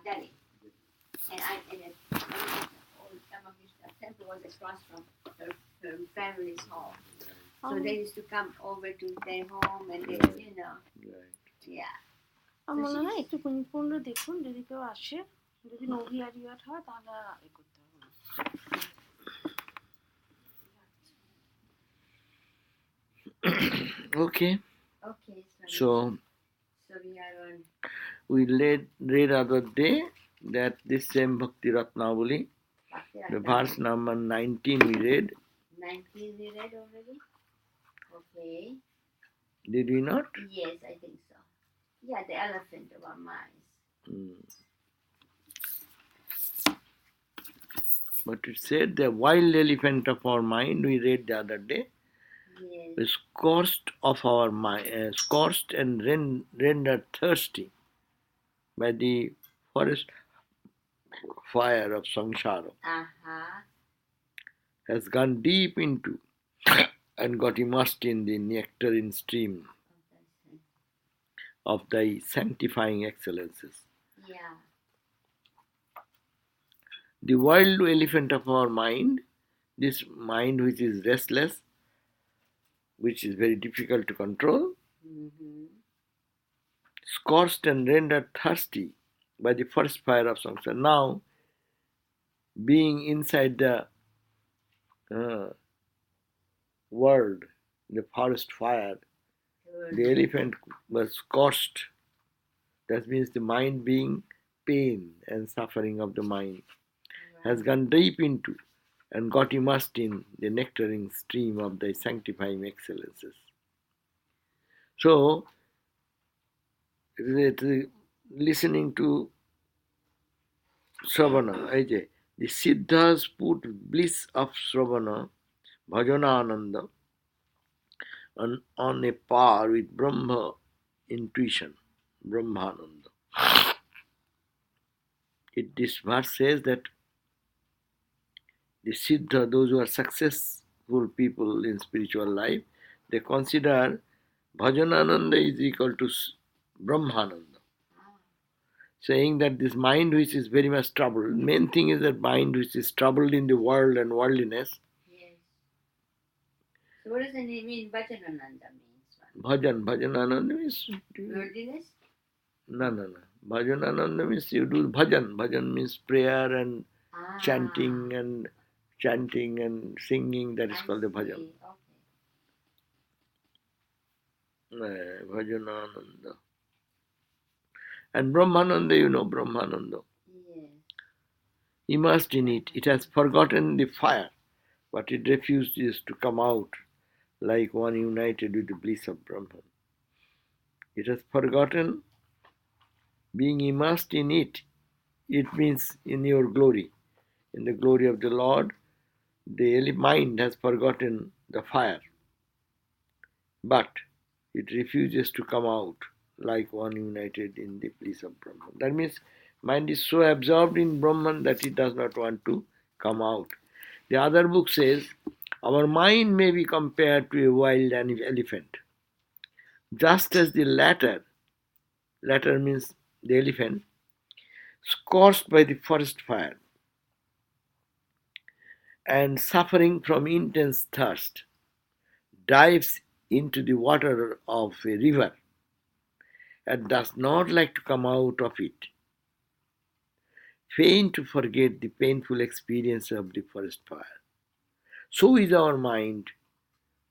Delhi. And Ramakrishna temple was across from her family's home. So they used to come over to their home and they, yeah. আমার মনে হয় একটুখানি ফোনটা দেখুন, যদি কেউ আসে, যদি নভিয়ারিয়াট হয় তাহলে এ করতে হবে। Okay. So we are on. We read other day that this same Bhakti Ratnavali, the verse number 19 we read. 19 we read already? Okay. Did we not? Yes, I think so. Yeah, the elephant of our minds. But it said the wild elephant of our mind, we read the other day, is scorched of our mind, scorched and rendered thirsty by the forest fire of samsara, has gone deep into and got immersed in the nectarine stream of thy sanctifying excellences. Yeah. The wild elephant of our mind, this mind which is restless, which is very difficult to control, scorched and rendered thirsty by the first fire of samsara. Now, being inside the world, the forest fire, the elephant was scorched. That means the mind being pain and suffering of the mind has gone deep into and got immersed in the nectarine stream of thy sanctifying excellences. So, listening to Sravana, the Siddhas put bliss of Sravana, Bhajana Ananda, on a par with Brahma intuition, Brahmananda. This verse says that the Siddha, those who are successful people in spiritual life, they consider Bhajanananda is equal to Brahmananda. Saying that this mind which is very much troubled, main thing is that mind which is troubled in the world and worldliness. Yes. So what does it mean Bhajanananda means? Bhajanananda means worldliness? No. Bhajanananda means you do bhajan. Bhajan means prayer and chanting and singing. That is called the bhajan. Okay. Bhajanananda. And Brahmananda, you know Brahmananda. Yes. Immersed in it, it has forgotten the fire, but it refuses to come out like one united with the bliss of Brahman. It has forgotten being immersed in it. It means in your glory, in the glory of the Lord. The mind has forgotten the fire, but it refuses to come out like one united in the bliss of Brahman. That means mind is so absorbed in Brahman that it does not want to come out. The other book says, our mind may be compared to a wild elephant, just as the latter means the elephant, scorched by the forest fire and suffering from intense thirst, dives into the water of a river and does not like to come out of it, fain to forget the painful experience of the forest fire. So is our mind,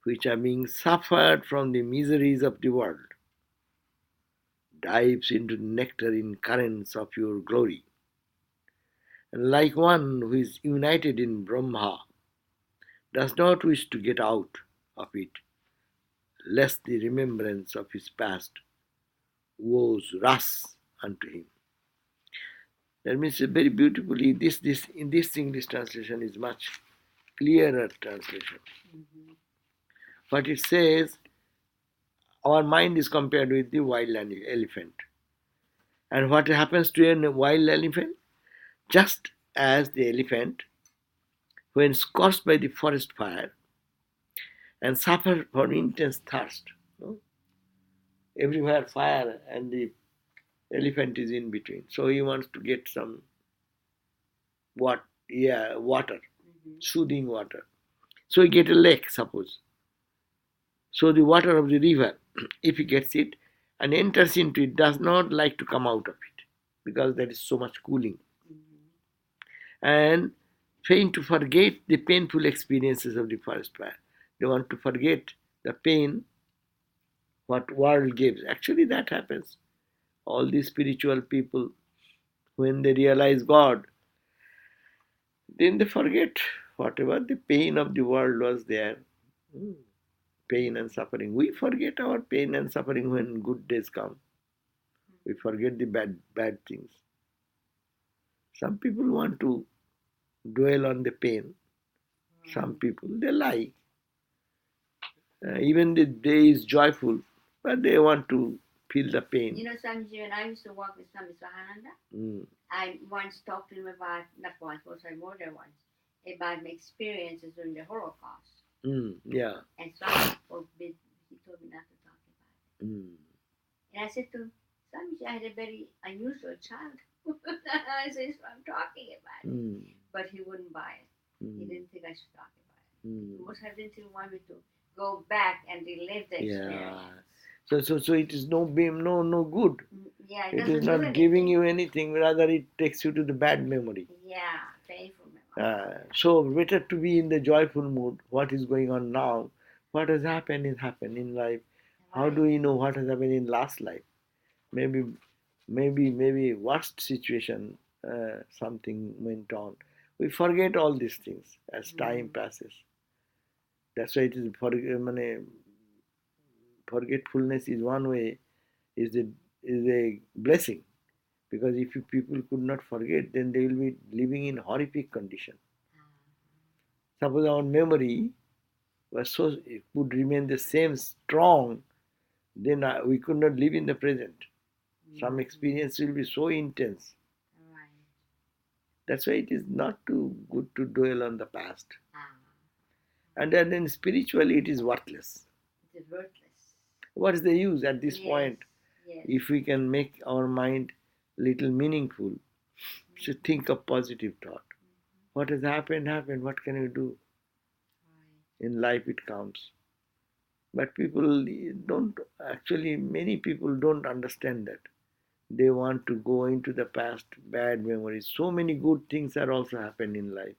which are being suffered from the miseries of the world, dives into the nectarine currents of your glory, and like one who is united in Brahma, does not wish to get out of it, lest the remembrance of his past woes rush unto him. That means very beautifully, in this English translation is much clearer translation. But it says, our mind is compared with the wild elephant. And what happens to a wild elephant? Just as the elephant, when scorched by the forest fire and suffer from intense thirst, everywhere fire and the Elephant is in between. So he wants to get some water, soothing water. So he get a lake, suppose. So the water of the river, if he gets it and enters into it, does not like to come out of it because there is so much cooling. And trying to forget the painful experiences of the forest fire. They want to forget the pain what world gives. Actually, that happens. All these spiritual people, when they realize God, then they forget whatever the pain of the world was there. Pain and suffering. We forget our pain and suffering when good days come. We forget the bad things. Some people want to dwell on the pain. Some people, they lie. Even the day is joyful, but they want to feel the pain. You know, Swamiji, when I used to work with Swami Sarvadevananda, I once talked to him about, not once, more than once, about my experiences during the Holocaust. Yeah. And Swami forbid, he told me not to talk about it. And I said to him, Swamiji, I had a very unusual childhood. I said, I'm talking about it. But he wouldn't buy it. He didn't think I should talk about it. Most I didn't want me to go back and relive the experience. So it is no good. Yeah, it is not giving you anything, rather it takes you to the bad memory. Yeah, painful memory. So better to be in the joyful mood. What is going on now? What has happened in life? How do we know what has happened in last life? Maybe worst situation, something went on. We forget all these things as time passes. That's why it is forgetfulness is one way, is a blessing, because if people could not forget, then they will be living in horrific condition. Suppose our memory would remain the same strong, then we could not live in the present. Some experience will be so intense. That's why it is not too good to dwell on the past. And then spiritually it is worthless. It is worthless. What is the use at this point? Yes. If we can make our mind little meaningful, so think of positive thought. What has happened. What can you do? In life it counts. But people don't, actually many people don't understand that. They want to go into the past, bad memories. So many good things are also happened in life.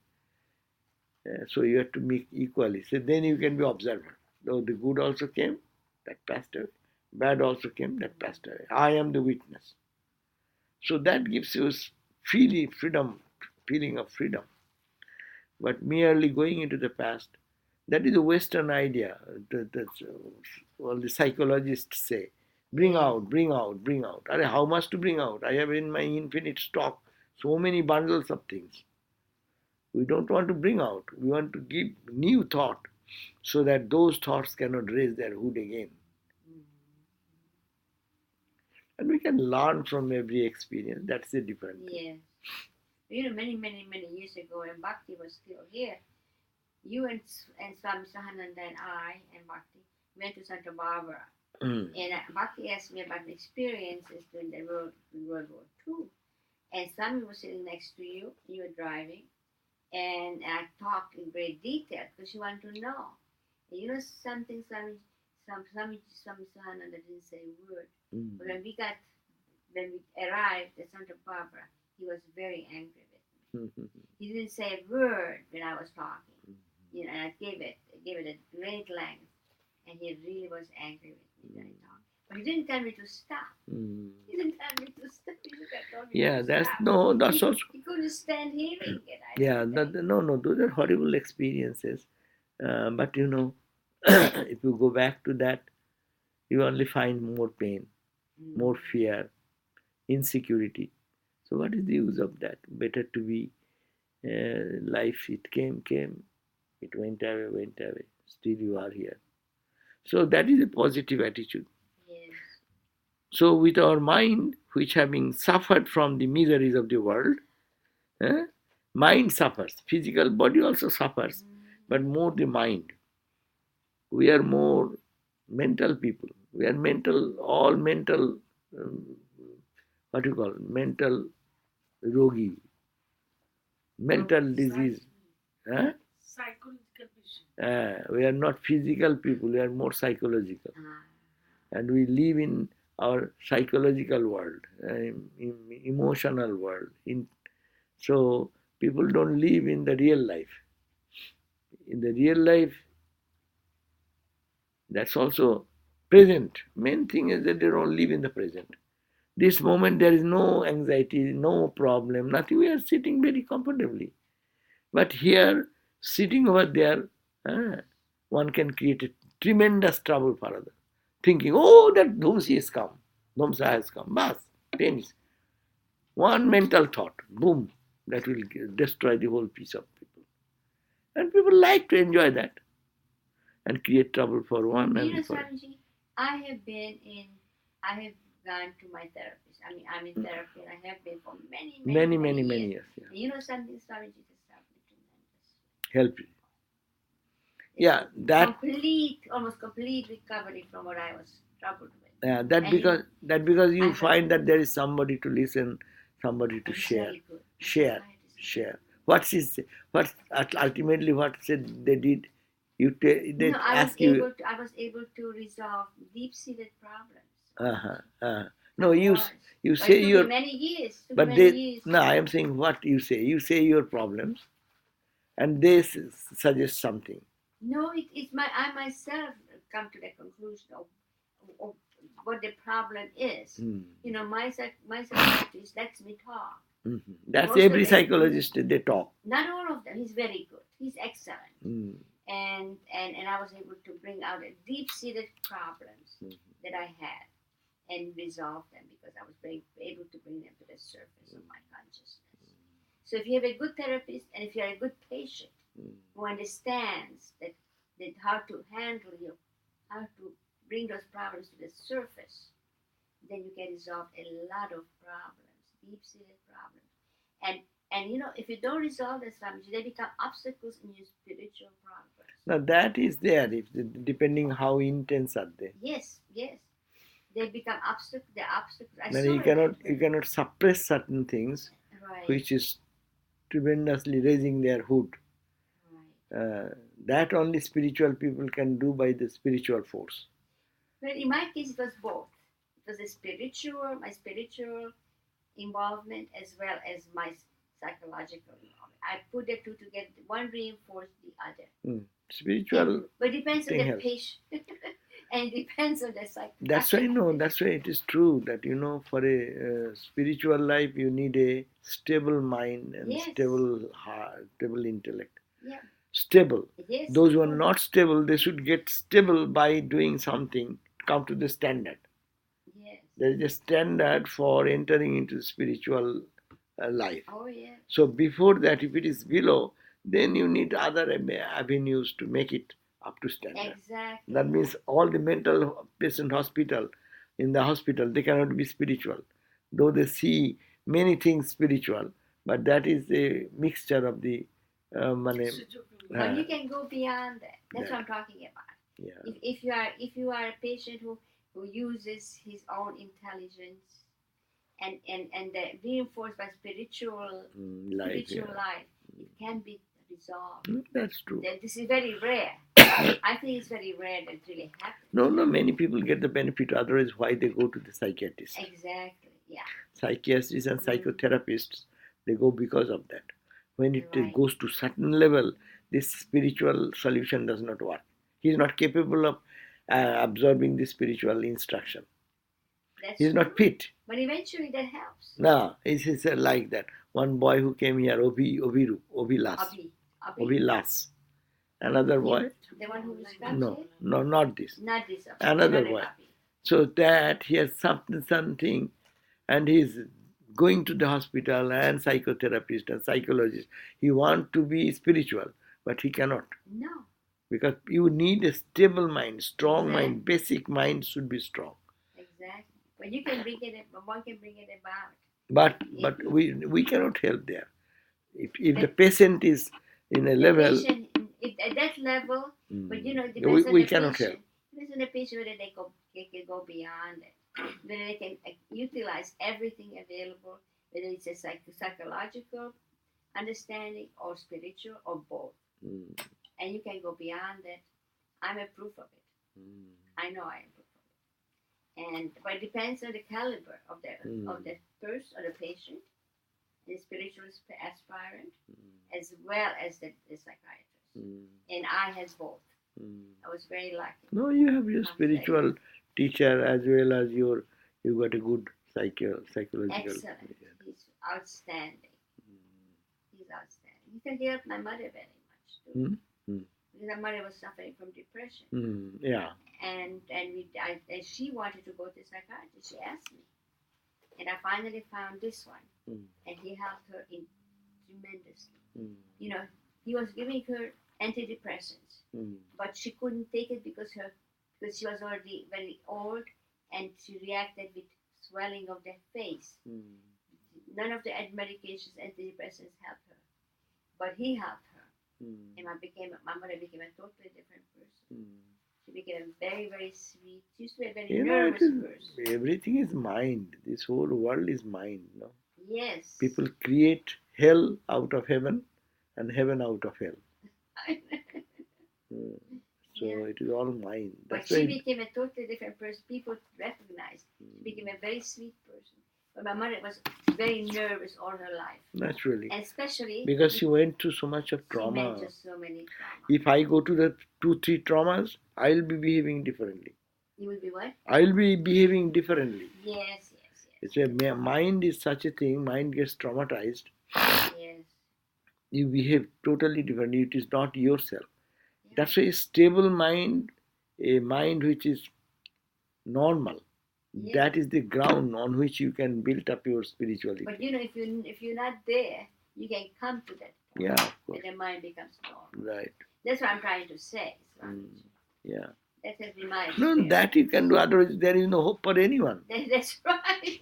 So you have to make equally. So then you can be observer. Though the good also came, that passed away. Bad also came, that passed away. I am the witness. So that gives you feeling of freedom. But merely going into the past, that is a Western idea. That's all the psychologists say. Bring out. How much to bring out? I have in my infinite stock so many bundles of things. We don't want to bring out. We want to give new thought so that those thoughts cannot raise their hood again. And we can learn from every experience. That's a different thing. Yes. You know, many years ago, when Bhakti was still here, you and Swami Sarvadevananda and I and Bhakti went to Santa Barbara. And Bhakti asked me about the experiences during the World War II. And Swami was sitting next to you. You were driving. And I talked in great detail because she wanted to know. And you know something, Swami Sarvadevananda didn't say a word. But when we arrived at Santa Barbara, he was very angry with me. He didn't say a word when I was talking. You know, and I gave it a great length, and he really was angry with me when I talked. But he didn't tell me to stop. He didn't tell me to stop. That's also. He couldn't stand hearing it. Those are horrible experiences. But you know, if you go back to that, you only find more pain, more fear, insecurity. So what is the use of that? Better to be life. It came. It went away. Still you are here. So that is a positive attitude. Yes. So with our mind, which having suffered from the miseries of the world, mind suffers. Physical body also suffers, but more the mind. We are more mental people. We are mental, all mental what do you call it? Mental rogi, mental disease. Huh? Psychological patient. We are not physical people, we are more psychological. And we live in our psychological world, emotional world. So people don't live in the real life. In the real life, that's also present. Main thing is that they don't live in the present. This moment there is no anxiety, no problem, nothing. We are sitting very comfortably. But here, sitting over there, one can create a tremendous trouble for others. Thinking, oh, that Dhumsi has come, Dhumsa has come. Bas, finish. One mental thought, boom, that will destroy the whole piece of people. And people like to enjoy that and create trouble for one and for Swamiji, I have gone to my therapist. I mean, I'm in therapy and I have been for many years. Yeah. You know something, Swamiji, this happened tremendous. Help you. Yeah, that almost complete recovery from what I was troubled with. Yeah, that because you find that there is somebody to listen, somebody to share. What ultimately what said they did? I was able to resolve deep-seated problems. No, you say your many years. No, I am saying what you say. You say your problems, and they suggest something. No, I myself come to the conclusion of what the problem is. You know, my psychologist lets me talk. Mm-hmm. That's every psychologist, they talk. Not all of them. He's very good. He's excellent. And I was able to bring out deep-seated problems that I had and resolve them because I was able to bring them to the surface of my consciousness. So if you have a good therapist and if you're a good patient who understands that how to handle how to bring those problems to the surface, then you can resolve a lot of problems, deep-seated problems. And you know, if you don't resolve them, they become obstacles in your spiritual progress. Now that is there, depending how intense are they. Yes. They become obstacles. They're obstacles. You cannot suppress certain things, which is tremendously raising their hood. That only spiritual people can do by the spiritual force. Well, in my case, it was both. It was my spiritual involvement as well as my psychological involvement. I put the two together. One reinforced the other. Spiritual. But it depends on the patient. And it depends on the psychology. That's why it is true that, you know, for a spiritual life, you need a stable mind and stable heart, stable intellect. Yeah. Stable. Yes. Those who are not stable, they should get stable by doing something, come to the standard. Yes. There is a standard for entering into spiritual life. Oh, yeah. So before that, if it is below, then you need other avenues to make it up to standard. Exactly. That means all the mental patient in the hospital, they cannot be spiritual. Though they see many things spiritual, but that is a mixture of the But you can go beyond that. That's what I'm talking about. Yeah. If you are a patient who uses his own intelligence and reinforced by spiritual life, it can be resolved. That's true. This is very rare. I think it's very rare that it really happens. No, many people get the benefit. Otherwise, why they go to the psychiatrist? Exactly, yeah. Psychiatrists and psychotherapists, they go because of that. When it goes to certain level, this spiritual solution does not work. He is not capable of absorbing the spiritual instruction. He is not fit. But eventually that helps. No, it's like that. One boy who came here, Obi Las. Another boy. The one who was No, not this. Not this. Another boy. So that he has something, and he's going to the hospital and psychotherapist and psychologist. He wants to be spiritual, but he cannot. No. Because you need a stable mind, strong mind, basic mind should be strong. Exactly. But you can bring it, one can bring it about. But we cannot help there. If the patient is in a level, at that level, but you know, it depends on we the cannot patient. help. It depends on the patient whether they can go beyond it. whether they can utilize everything available, whether it's a psychological understanding or spiritual or both. And you can go beyond that. I'm a proof of it. I know I am proof of it. And but it depends on the caliber of the person or the patient, the spiritual aspirant, as well as the psychiatrist. And I had both. I was very lucky. No, you have your spiritual teacher as well as you got a good psychological. Excellent. He's outstanding. He's outstanding. He can help my mother very much too. Because my mother was suffering from depression. Yeah. And she wanted to go to psychiatrist. She asked me. And I finally found this one. And he helped her tremendously. You know, he was giving her antidepressants. But she couldn't take it because she was already very old and she reacted with swelling of the face. None of the medications, antidepressants helped her. But he helped her. And my mother became a totally different person. She became a very, very sweet. She used to be a very nervous person. Everything is mind. This whole world is mind. No? Yes. People create hell out of heaven and heaven out of hell. So it is all mind. But she became a totally different person. People recognized. She became a very sweet person. But my mother was very nervous all her life. Naturally. And especially because she went through so much of trauma. She went through so many traumas. If I go to the 2-3 traumas, I'll be behaving differently. You will be what? I'll be behaving differently. Yes. It's mind is such a thing. Mind gets traumatized. Yes. You behave totally differently. It is not yourself. Yeah. That's why a stable mind, a mind which is normal, that is the ground on which you can build up your spirituality. But you know, if you're not there, you can come to that point. Yeah, of course. And the mind becomes normal. Right. That's what I'm trying to say. Yeah. That has been my experience. No, that you can do. Otherwise, there is no hope for anyone. That's right.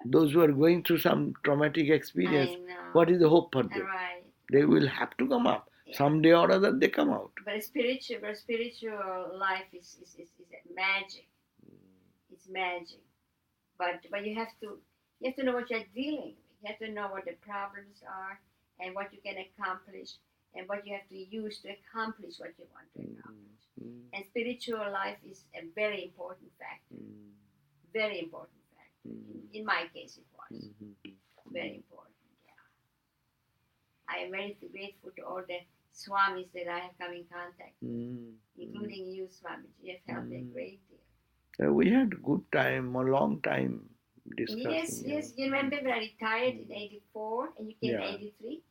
Those who are going through some traumatic experience, what is the hope for them? Right. They will have to come up. Yeah. Someday or other they come out. But spiritual life is magic. It's magic. But you have to know what you're dealing with. You have to know what the problems are and what you can accomplish and what you have to use to accomplish what you want to accomplish. And spiritual life is a very important factor. Very important factor. In my case, it was very important. Yeah. I am very grateful to all the Swamis that I have come in contact with, including you, Swami. You have helped a great deal. We had a good time, a long time discussing. Yes. You remember when I retired in 84 and you came in 83?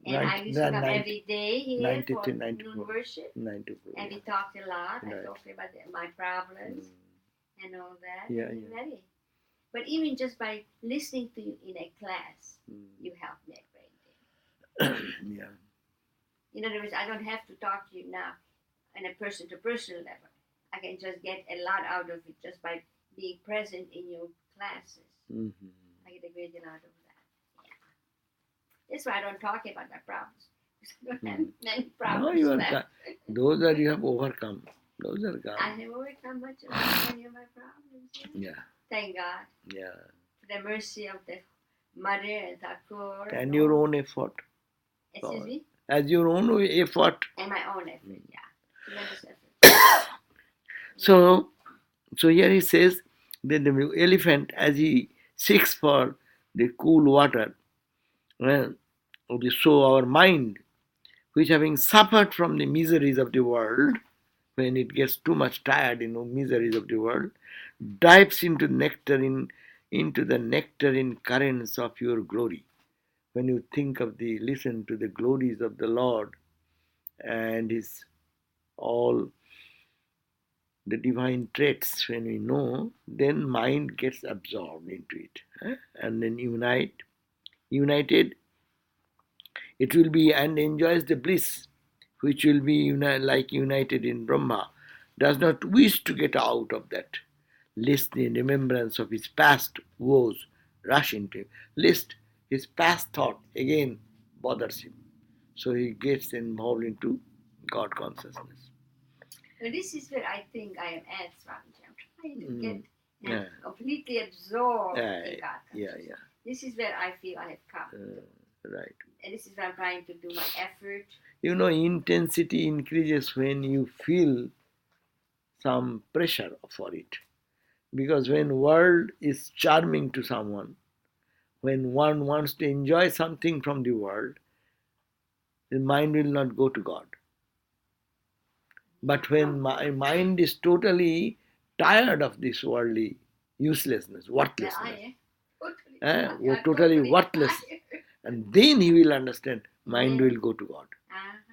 And I used to come every day here for noon worship. 94, and we talked a lot. I talked about my problems and all that. Yeah. But even just by listening to you in a class, you helped me a great deal. Yeah. In other words, I don't have to talk to you now on a person-to-person level. I can just get a lot out of it just by being present in your classes. I get a great deal out of that. Yeah. That's why I don't talk about my problems. I don't have many problems. No, those are you have overcome. Those are gone. I have overcome much of many of my problems. Yeah. Thank God. Yeah. For the mercy of the Mother and Thakur. And your own effort. Excuse me? As your own effort. And my own effort, yeah. Tremendous effort. So here he says that the elephant, as he seeks for the cool water, so our mind, which having suffered from the miseries of the world, when it gets too much tired in the miseries of the world, dives into the nectarine currents of your glory. When you listen to the glories of the Lord and his all the divine traits, when we know, then mind gets absorbed into it. And then united, it will be and enjoys the bliss, which will be like united in Brahma, does not wish to get out of that, lest the remembrance of his past woes rush into him, lest his past thought again bothers him. So he gets involved into God consciousness. Now this is where I think I am at, Swamiji. I'm trying to get and Yeah. completely absorbed Yeah, in God yeah, consciousness. yeah. This is where I feel I have come. Right. And this is where I'm trying to do my effort. You know, intensity increases when you feel some pressure for it. Because when world is charming to someone, when one wants to enjoy something from the world, the mind will not go to God. But when my mind is totally tired of this worldly uselessness, worthlessness, totally worthless, and then he will understand, mind will go to God.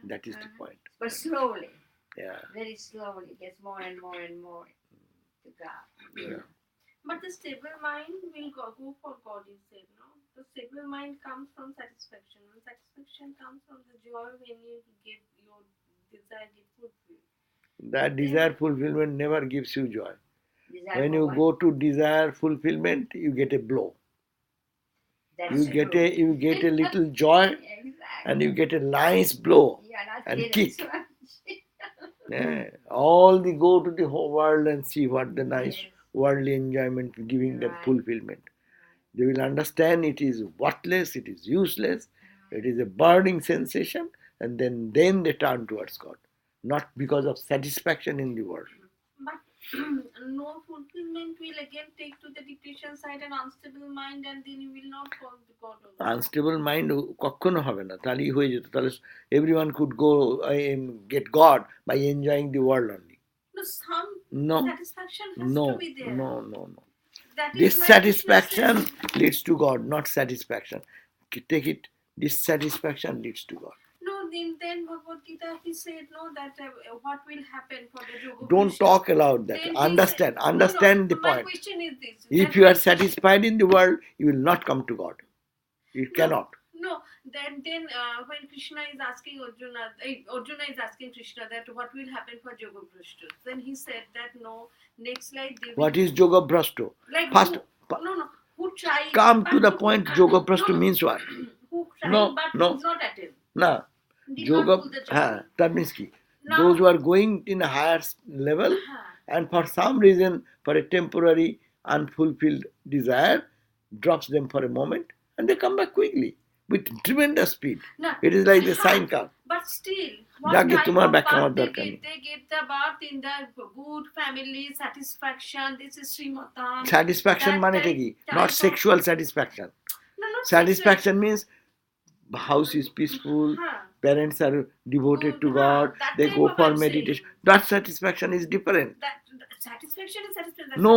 That is the point. But slowly, Yeah. very slowly, it gets more and more and more to God. Yeah. But the stable mind will go for God, you said, no? The stable mind comes from satisfaction. And satisfaction comes from the joy when you give your desire get fulfilled. That desire fulfillment never gives you joy. Desire When for you what? go to desire fulfillment, you get a blow. That's You true. get a little joy, Exactly. and you get a nice blow and kick. Yeah. All the go to the whole world and see what the nice Yes. worldly enjoyment giving them Right. fulfillment. They will understand it is worthless, it is useless, it is a burning sensation, and then they turn towards God. Not because of satisfaction in the world. But no fulfillment will again take to the depression side and unstable mind, and then you will not fall to God also. Unstable mind কখনো হবে না, তাহলেই হয়ে যেত, তাহলে everyone could go and get God by enjoying the world only. No, some No, satisfaction has no, to be there. no. That is why Dissatisfaction Krishna says- leads to God, not satisfaction. Take it, dissatisfaction leads to God. No, then Bhagavad Gita he said no that what will happen for the yoga. Don't talk aloud that. Then he Understand, said- understand no, the my point. question is this. If that you are when- satisfied in the world, you will not come to God. You cannot. No, then when Krishna is asking Arjuna is asking Krishna that what will happen for yoga brashtas. Then he said that no, next life they will. What is yoga brashto? Like First, who try? come but to the who- point. Yoga brashto means what? Who try No, but no. did not attend. Na, Did yoga. not pull the trigger. That means ki. Now- Those who are going in a higher level, and for some reason, for a temporary unfulfilled desire, drops them for a moment, and they come back quickly with tremendous speed. No. It is like the sine curve. But still, what যাকে type তোমার of ব্যাখ্যা আমার birth they দরকার get? নেই। They get the birth in the good family, satisfaction. This is Srimata. Satisfaction That মানে type- কি? type Not of- sexual satisfaction. No, not Satisfaction means house is peaceful, parents are devoted to God, that they type go of for I'm meditation. saying. That satisfaction is different. That satisfaction is satisfaction. No.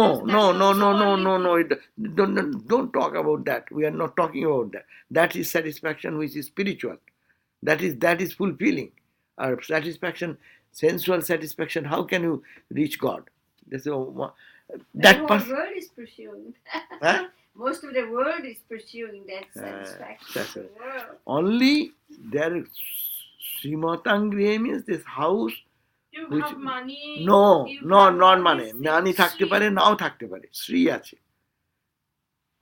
Don't talk about that. We are not talking about that. That is satisfaction which is spiritual. That is fulfilling. Our satisfaction, sensual satisfaction. How can you reach God? That The whole person. world is pursuing. Huh? Most of the world is pursuing that satisfaction. that's The it. world. Only there is Srimatangrihe means this house. You Which- have money. No, you not have all মানে these money things. থাকতে পারে, নাও থাকতে পারে, শ্রী আছে।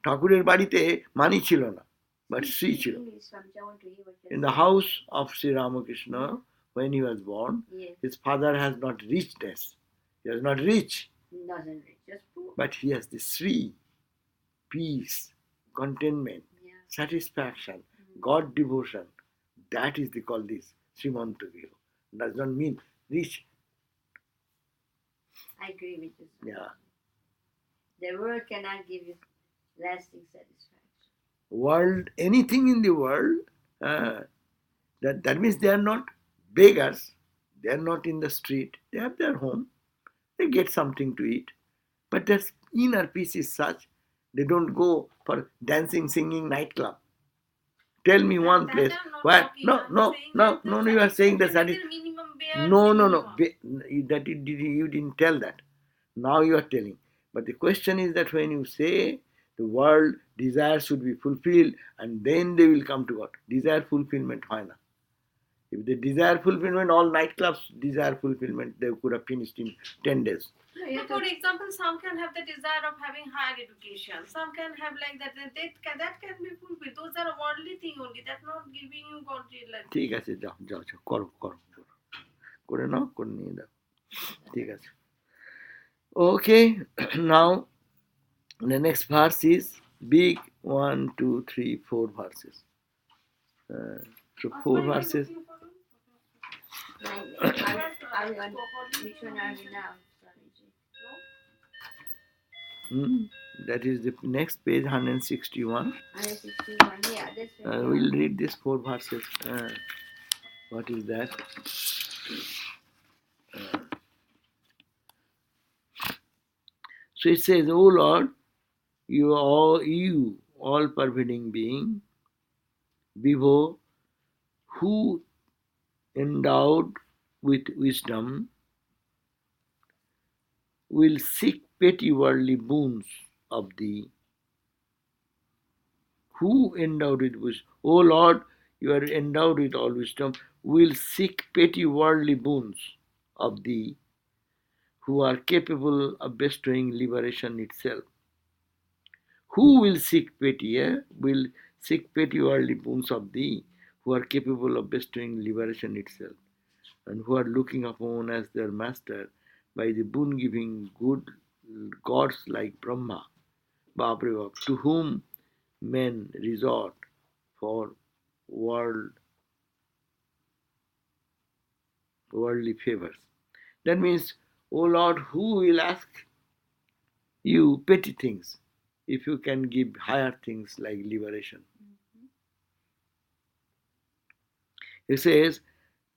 ঠাকুরের বাড়িতে মানি ছিল না, but শ্রী ছিল। English, I want to hear what you're In the saying. house of Sri Ramakrishna, when he was born, Yes, his father has not richness. He was not rich, doesn't it? Just poor. but he has the Sri, peace, contentment, Yeah. satisfaction, God devotion. That is they call this Srimantagriha. Does not mean rich. I agree with you. Sir. Yeah. The world cannot give you lasting satisfaction. World, anything in the world, that means they are not beggars. They are not in the street. They have their home. They get something to eat. But their inner peace is such, they don't go for dancing, singing, nightclub. Tell me one That place I'm not where talking. no, I'm no, saying no, that the no, no. You are saying the satisfaction is the minimum bare no. minimum. That you didn't tell that. Now you are telling. But the question is that when you say the world desire should be fulfilled, and then they will come to God. Desire fulfillment, হয় না. If they desire fulfillment, all nightclubs desire fulfillment, they could have finished in 10 days. No, you So have for to- example, some can have the desire of having higher education. Some can have like that. That can be fulfilled. Those are a worldly thing only. That's not giving you God real life. ঠিক আছে, যাও করো করে নাও, করে নিয়ে দাও, ঠিক আছে। Okay, now The next verse is big 1, 2, 3, 4 verses. So 4 verses. Are we on which one are we now? That is the next page, 161. 161, yeah, that's right. We'll read these 4 verses. What is that? So it says, O Lord, you all pervading being, Vibho, who endowed with wisdom, will seek petty worldly boons of thee. Who endowed with wisdom? O Lord, you are endowed with all wisdom, will seek petty worldly boons of thee, who are capable of bestowing liberation itself. Who will seek petty, will seek petty worldly boons of thee, who are capable of bestowing liberation itself, and who are looking upon as their master by the boon-giving good gods like Brahma, Bab, to whom men resort for worldly favors. That means, O Lord, who will ask you petty things if you can give higher things like liberation? He says,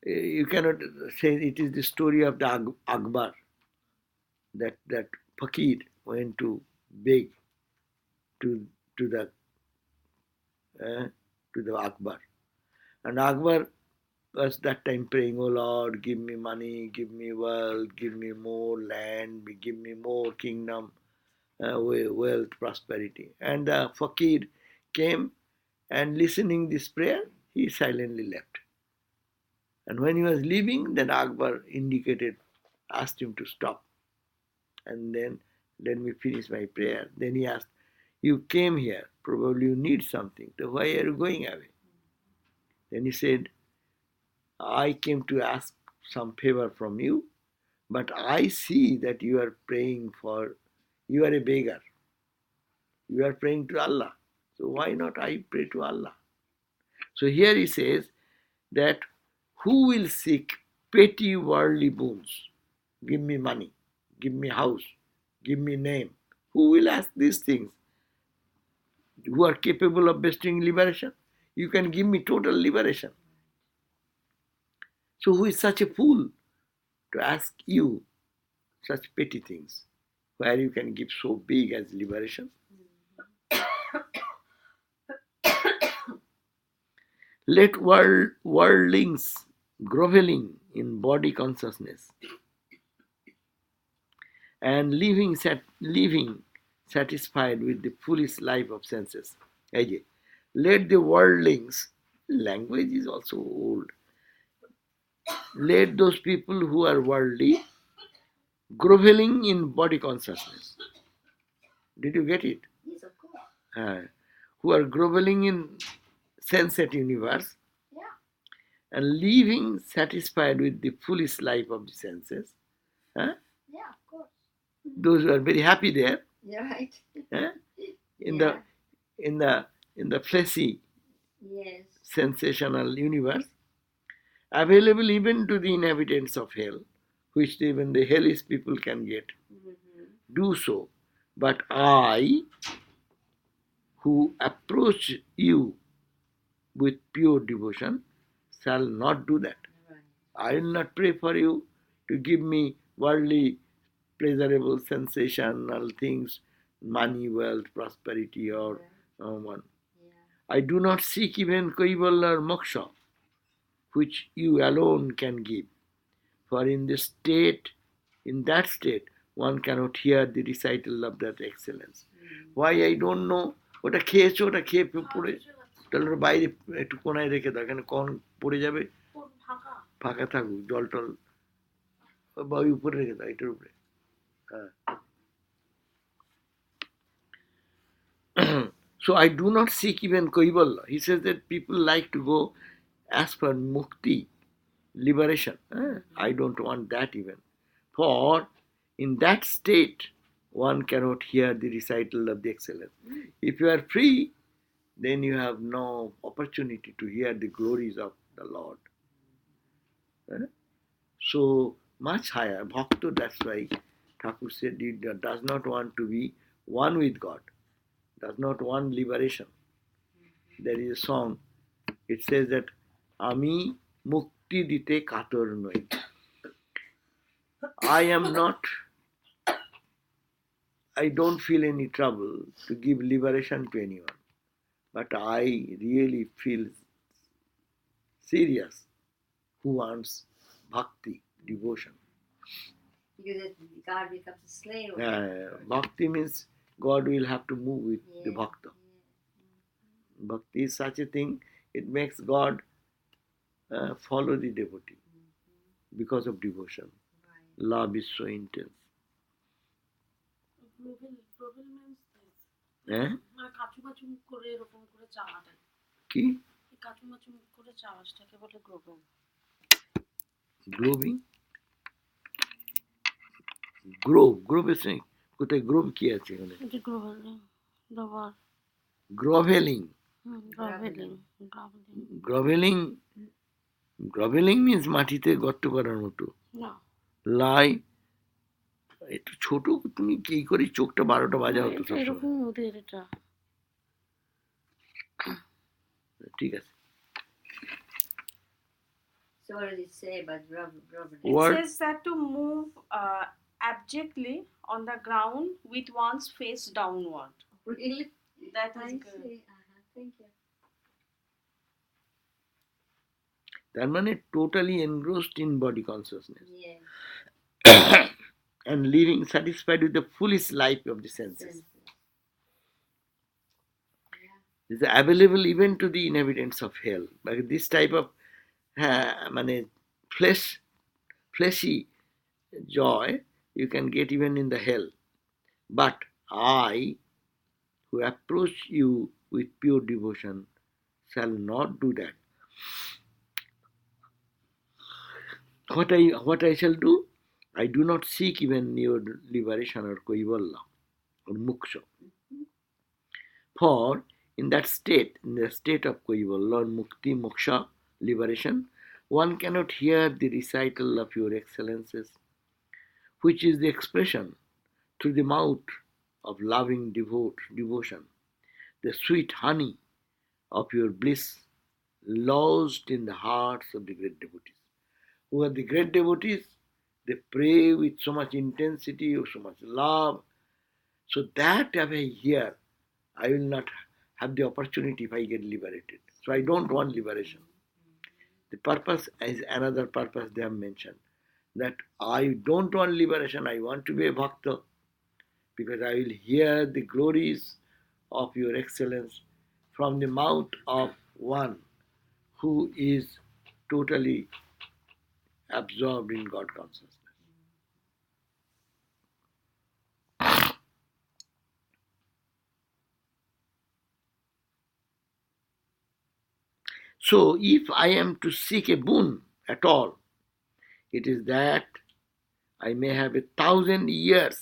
you cannot say it is the story of the Akbar, that fakir went to beg to the Akbar, and Akbar was that time praying, "Oh Lord, give me money, give me wealth, give me more land, give me more kingdom, wealth, prosperity." And the fakir came and listening this prayer, he silently left. And when he was leaving, then Akbar asked him to stop. And then let me finish my prayer. Then he asked, you came here, probably you need something. So why are you going away? Then he said, I came to ask some favor from you, but I see that you are you are a beggar. You are praying to Allah. So why not I pray to Allah? So here he says that who will seek petty worldly boons? Give me money, give me house, give me name. Who will ask these things? Who are capable of bestowing liberation? You can give me total liberation. So who is such a fool to ask you such petty things, where you can give so big as liberation? Let worldlings groveling in body consciousness and living satisfied with the foolish life of senses. Let the worldlings, language is also old, let those people who are worldly groveling in body consciousness. Did you get it? Yes, of course. Who are groveling in sensate universe, and living satisfied with the foolish life of the senses. Yeah, of course. Those who are very happy there. Yeah, right. In the fleshy, sensational universe, available even to the inhabitants of hell, which even the hellish people can get. Do so. But I, who approach you with pure devotion, shall not do that. I will not pray for you to give me worldly, pleasurable, sensational things, money, wealth, prosperity, or one. I do not seek even Kaivalya or Moksha, which you alone can give. For in that state, one cannot hear the recital of that excellence. Why I don't know? ওটা খেয়েছো, ওটা খেয়ে পড়ে তাহলে ওটা বাইরে একটু কোনায় রেখে দাও, এখানে কখন পড়ে যাবে, ফাঁকা থাকুক, জল টল বা ওই উপরে রেখে দাও, এটার উপরে। So I do not seek even Kaivalya. He says that people like to go as for mukti, liberation. I don't want that even. For in that state, one cannot hear the recital of the excellence. If you are free, then you have no opportunity to hear the glories of the Lord. So much higher. Bhakta, that's why Thakur said he does not want to be one with God, does not want liberation. There is a song, it says that Ami mukti dite kator noi. I don't feel any trouble to give liberation to anyone, but I really feel serious who wants bhakti, devotion. Because God becomes a slave. Bhakti means God will have to move with the bhakta. Bhakti is such a thing, it makes God follow the devotee because of devotion. Right. Love is so intense. Grovel means this. মানে কাচুমাচু মুখ করে এরকম করে চাওয়াটা কি কাচুমাচু মুখ করে চাওয়াটাকে বলে গ্রোভেল গ্লোবিং গ্রোভ এসে কোথায় গ্রোভ কি আছে এখানে এটা গ্রোভেল দবার গ্রোভেলিং গ্রোভেলিং মিন্স মাটিতে গর্ত করার মতো না লাই একটু ছোট তুমি কি করে চোখটা 12টা বাজা হতো এরকম ওদের এটা ঠিক আছে So what does it say about groveling? It says that to move abjectly on the ground with one's face downward. Really? That is I good. see. Thank you. তার মানে totally engrossed in body consciousness. Yeah. And living satisfied with the fullest life of the senses. Yeah. Is available even to the inhabitants of hell. But this type of মানে fleshy joy you can get even in the hell. But I, who approach you with pure devotion, shall not do that. What I shall do? I do not seek even your liberation or kaivalya or moksha. For in the state of kaivalya or mukti, moksha, liberation, one cannot hear the recital of your excellences, which is the expression through the mouth of loving devotion, the sweet honey of your bliss lodged in the hearts of the great devotees. Who are the great devotees? They pray with so much intensity or so much love. So that if I hear, I will not have the opportunity if I get liberated. So I don't want liberation. The purpose is another purpose they have mentioned. That I don't want liberation, I want to be a bhakta. Because I will hear the glories of your excellence from the mouth of one who is totally absorbed in God consciousness. So if I am to seek a boon at all, it is that I may have 1,000 years,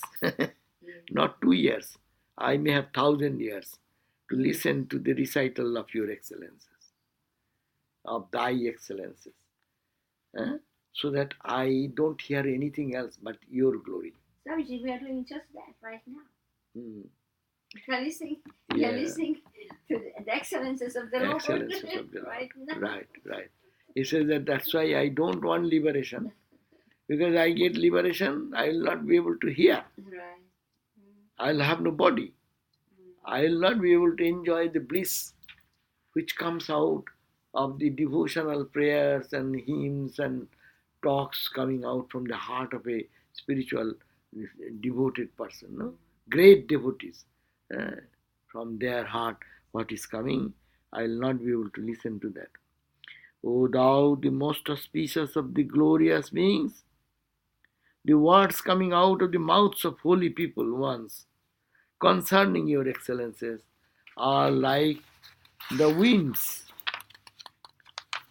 not 2 years. I may have 1,000 years to listen to the recital of your excellences, of thy excellences. So that I don't hear anything else but your glory. Swamiji, we are doing just that right now. You're listening to the excellences of the Lord. Right now. Right. He says that's why I don't want liberation. Because I get liberation, I will not be able to hear. Right. I'll have no body. I will not be able to enjoy the bliss which comes out of the devotional prayers and hymns and talks coming out from the heart of a spiritual devoted person. No? Great devotees. From their heart, what is coming, I will not be able to listen to that. O thou, the most auspicious of the glorious beings, the words coming out of the mouths of holy people once concerning your excellences are like the winds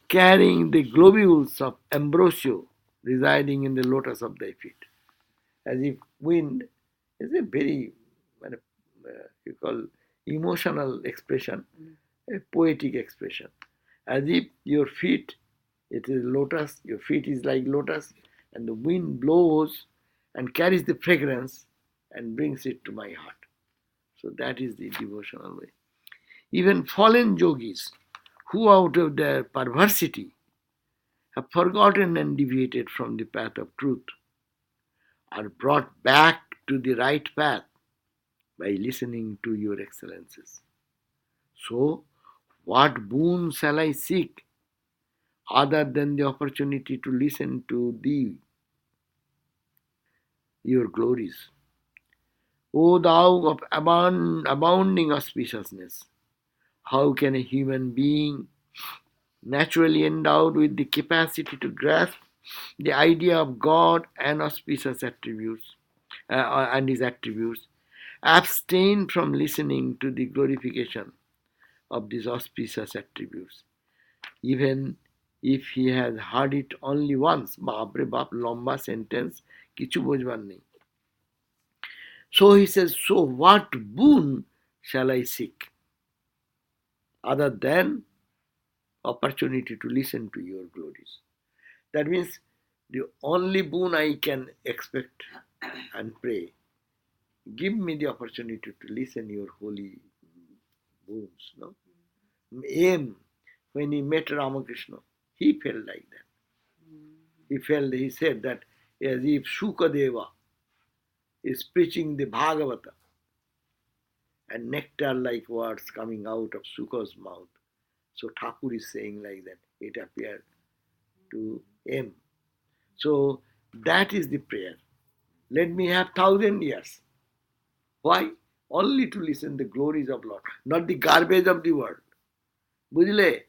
carrying the globules of ambrosio residing in the lotus of thy feet. As if wind It's a very, you call emotional expression, a poetic expression. As if your feet, it is lotus, your feet is like lotus, and the wind blows and carries the fragrance and brings it to my heart. So that is the devotional way. Even fallen yogis, who out of their perversity have forgotten and deviated from the path of truth, are brought back to the right path by listening to your excellences. So, what boon shall I seek other than the opportunity to listen to thee, your glories? O thou of abounding auspiciousness, how can a human being naturally endowed with the capacity to grasp the idea of God and auspicious attributes and his attributes, abstain from listening to the glorification of these auspicious attributes, even if he has heard it only once? Babre bap, lamba sentence, kichu bojbar nei. So he says, so what boon shall I seek other than opportunity to listen to your glories? That means the only boon I can expect and pray, give me the opportunity to listen your holy boons. No? Aim, when he met Ramakrishna, he felt like that. He said that as if Shukadeva is preaching the Bhagavata and nectar like words coming out of Suka's mouth. So Thakur is saying like that, it appeared to him. So that is the prayer. Let me have 1,000 years. Why? Only to listen the glories of Lord, not the garbage of the world. Bujhle?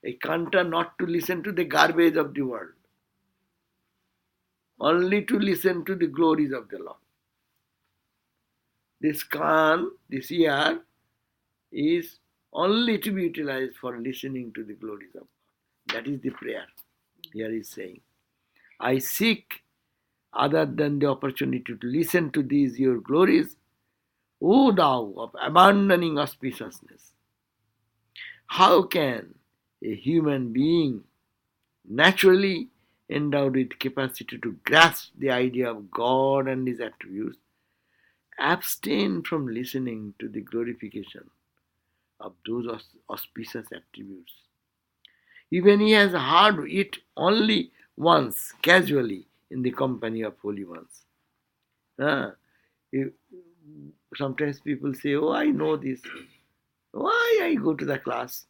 A kanta not to listen to the garbage of the world. Only to listen to the glories of the Lord. This kan, this year, is only to be utilized for listening to the glories of God. That is the prayer. Here he is saying, I seek other than the opportunity to listen to these your glories, O thou of abandoning auspiciousness. How can a human being naturally endowed with capacity to grasp the idea of God and his attributes abstain from listening to the glorification of those auspicious attributes? Even he has heard it only once, casually, in the company of holy ones. Sometimes people say, oh, I know this. Why I go to the class?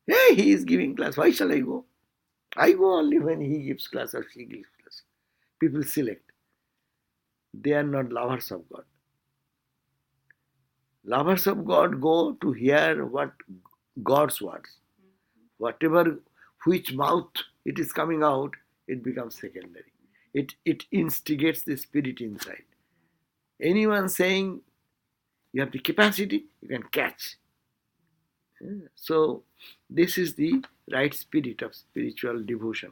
Hey, he is giving class. Why shall I go? I go only when he gives class or she gives class. People select. They are not lovers of God. Lovers of God go to hear what God's words. Whatever, which mouth it is coming out, it becomes secondary. It instigates the spirit inside. Anyone saying you have the capacity, you can catch. So this is the right spirit of spiritual devotion.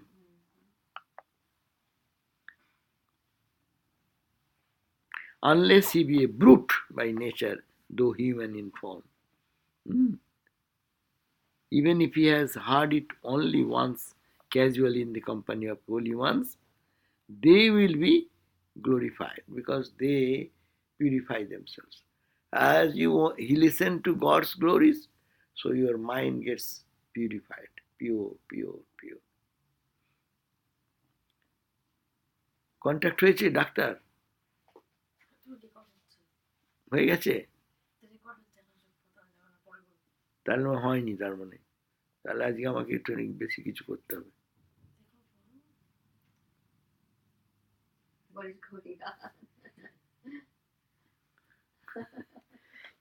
Unless he be a brute by nature, though human in form. Even if he has heard it only once, casually in the company of holy ones, they will be glorified because they purify themselves. As he listened to God's glories, so your mind gets purified, pure, pure, pure. Contact হয়েছে doctor হয়ে গেছে তাহলে হয়নি তার মানে তাহলে আজকে আমাকে একটু বেশি কিছু করতে হবে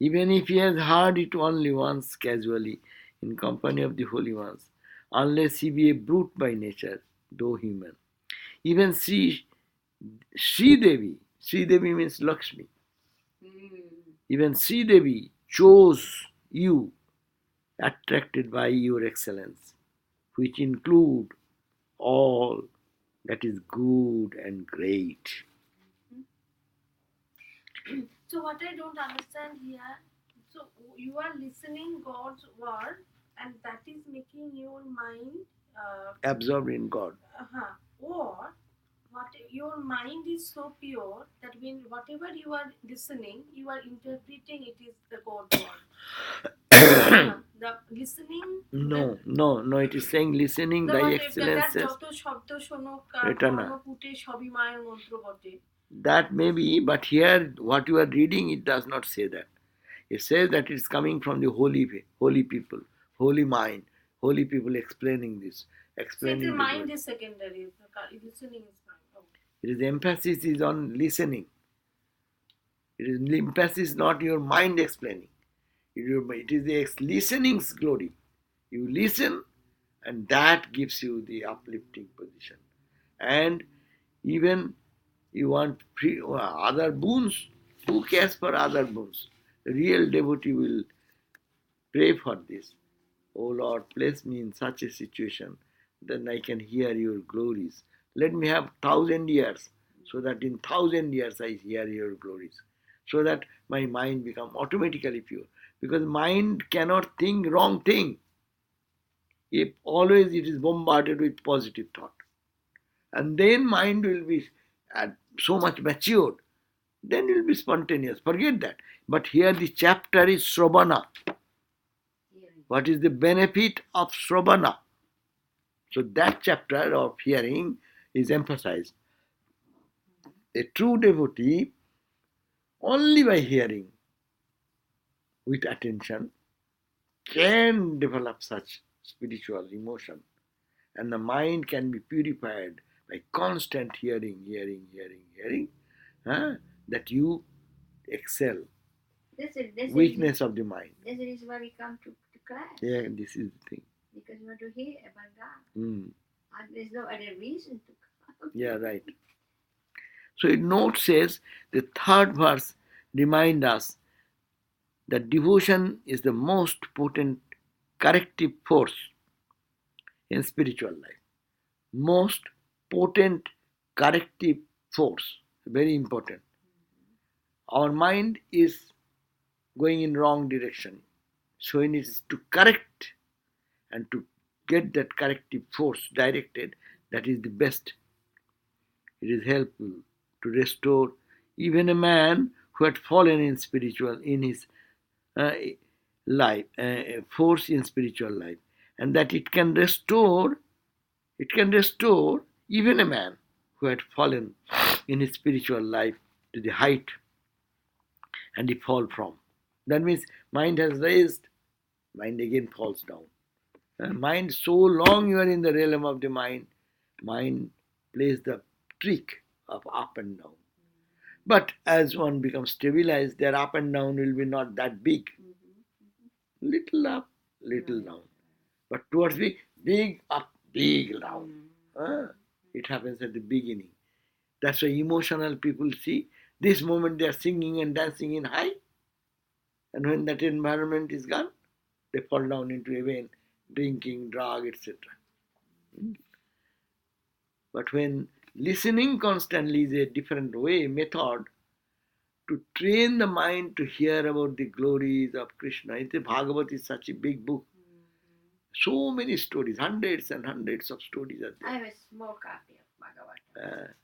Even if he has heard it only once casually in company of the holy ones, unless he be a brute by nature, though human. Even Sri Devi means Lakshmi. Even Sri Devi chose you, attracted by your excellence, which include all that is good and great. So what I don't understand here, so you are listening God's word, and that is making your mind Absorbed in God. or what your mind is so pure that when whatever you are listening, you are interpreting it is the God word. The listening. No. It is saying listening thy excellences. যত শব্দ শোনো এটা না। কর্ণপুটে সবই মায়ের মন্ত্র বটে। That may be, but here what you are reading, it does not say that. It says that it's coming from the holy people, holy mind, holy people explaining this, explaining So the the mind word. is secondary. Listening is mind. Oh. It is emphasis is on listening. It is emphasis not your mind explaining. It is the listening's glory. You listen, and that gives you the uplifting position. And even you want other boons, who cares for other boons? The real devotee will pray for this. Oh Lord, place me in such a situation, then I can hear your glories. Let me have 1,000 years, so that in 1,000 years I hear your glories, so that my mind become automatically pure. Because mind cannot think wrong thing. If always it is bombarded with positive thought, and then mind will be so much matured, then it will be spontaneous. Forget that. But here the chapter is Sravana. What is the benefit of Sravana? So that chapter of hearing is emphasized. A true devotee, only by hearing with attention, can develop such spiritual emotion. And the mind can be purified by constant hearing, that you excel. Weakness of the mind. This is why we come to class. Yeah, this is the thing. Because we want to hear about God. And there's no other reason to come. Yeah, right. So a note says, the third verse reminds us that devotion is the most potent corrective force in spiritual life. Most potent corrective force. Very important. Our mind is going in wrong direction. So it is to correct and to get that corrective force directed, that is the best. It is helpful to restore even a man who had fallen in his life, force in spiritual life, and that it can restore even a man who had fallen in his spiritual life to the height and he fall from. That means mind has raised, mind again falls down. Mind, so long you are in the realm of the mind plays the trick of up and down. But as one becomes stabilized, their up and down will be not that big. Little up, little down. But towards the big up, big down. It happens at the beginning. That's why emotional people see this moment they are singing and dancing in high. And when that environment is gone, they fall down into a vein, drinking, drug, etc. But when listening constantly is a different way, method to train the mind to hear about the glories of Krishna. The Bhagavad is such a big book. So many stories, hundreds and hundreds of stories are there. I have a small copy of Bhagavad.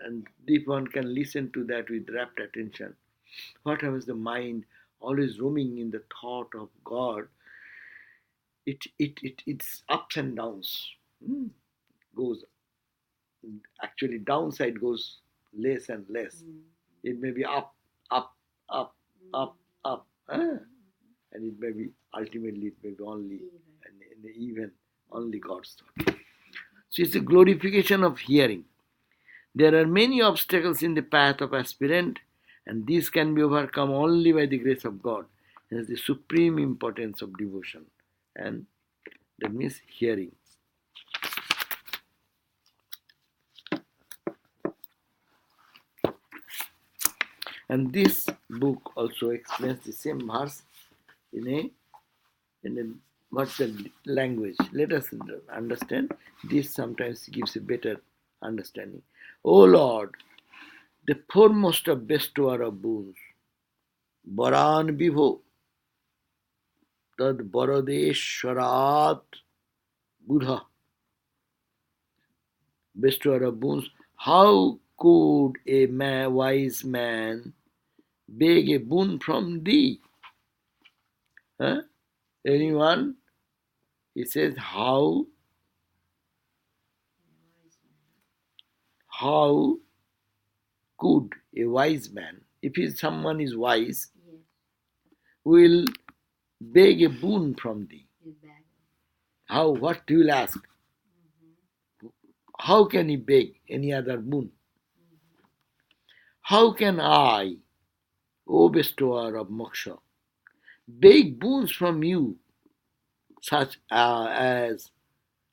And if one can listen to that with rapt attention, what happens? The mind always roaming in the thought of God. It's ups and downs. Goes actually downside goes less and less. It may be up, and it may be ultimately it may be only even only God's thought. So it's a glorification of hearing. There are many obstacles in the path of aspirant, and these can be overcome only by the grace of God. That's the supreme importance of devotion, and that means hearing. And this book also explains the same verse in a what's the language? Let us understand. This sometimes gives a better understanding. Oh Lord, the foremost of bestower of boons. Varan Vibho, Tad Varadeshwarat Buddha, bestower of boons. How could a wise man beg a boon from thee? Huh? Anyone? He says, how could a wise man, if someone is wise, Yes. will beg a boon from thee? He's bad. How? What you will ask? How can he beg any other boon? How can I, O bestower of moksha, beg boons from you, such as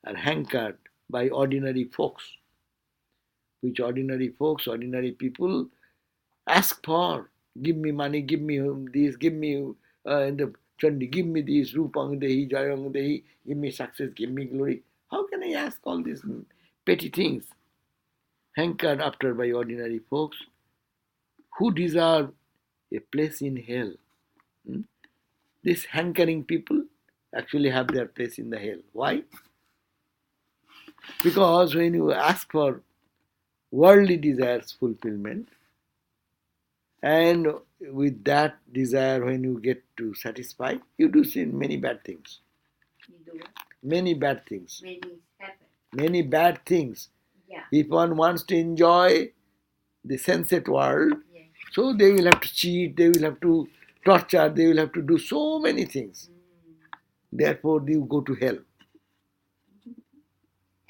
are hankered by ordinary folks, which ordinary folks, ordinary people ask for? Give me money, give me this, give me the Chandi, give me this, Rupang Dehi, Jayang Dehi, give me success, give me glory. How can I ask all these petty things hankered after by ordinary folks who deserve a place in hell? These hankering people actually have their place in the hell. Why? Because when you ask for worldly desires fulfillment, and with that desire, when you get to satisfy, you do see many bad things. You do what? Many bad things. Many things happen. Many bad things. Yeah. If one wants to enjoy the sensate world, Yeah. so they will have to cheat, they will have to torture, they will have to do so many things. Therefore, you go to hell.